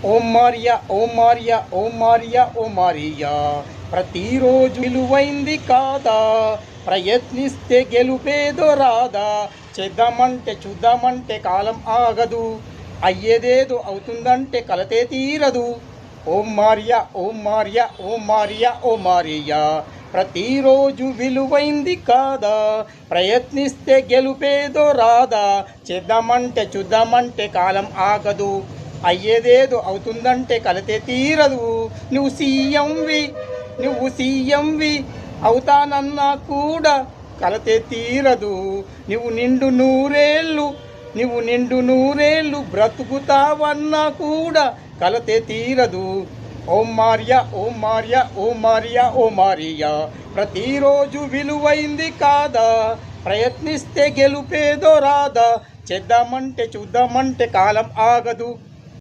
ఓం Maria ఓం Maria ఓం Maria ఓం Maria. ప్రతిరోజు విలువైంది కాదా, ప్రయత్నిస్తే గెలుపేదో రాదా. చేద్దామంటే చూద్దామంటే కాలం ఆగదు, అయ్యేదేదో అవుతుందంటే కలతే తీరదు. ఓం మారియా ఓం మారియా ఓం మారియా ఓం మారియా. ప్రతిరోజు విలువైంది కాదా, ప్రయత్నిస్తే గెలుపేదో రాదా. చేద్దామంటే చూద్దామంటే కాలం ఆగదు, అయ్యేదేదో అవుతుందంటే కలతే తీరదు. నువ్వు సీఎంవి అవుతానన్నా కూడా కలతే తీరదు. నువ్వు నిండు నూరేళ్ళు బ్రతుకుతావన్నా కూడా కలతే తీరదు. ఓం మారియా ఓం మారియా ఓం మారియా ఓం మారియా. ప్రతిరోజు విలువైంది కాదా, ప్రయత్నిస్తే గెలుపేదో రాదా. చేద్దామంటే చూద్దామంటే కాలం ఆగదు,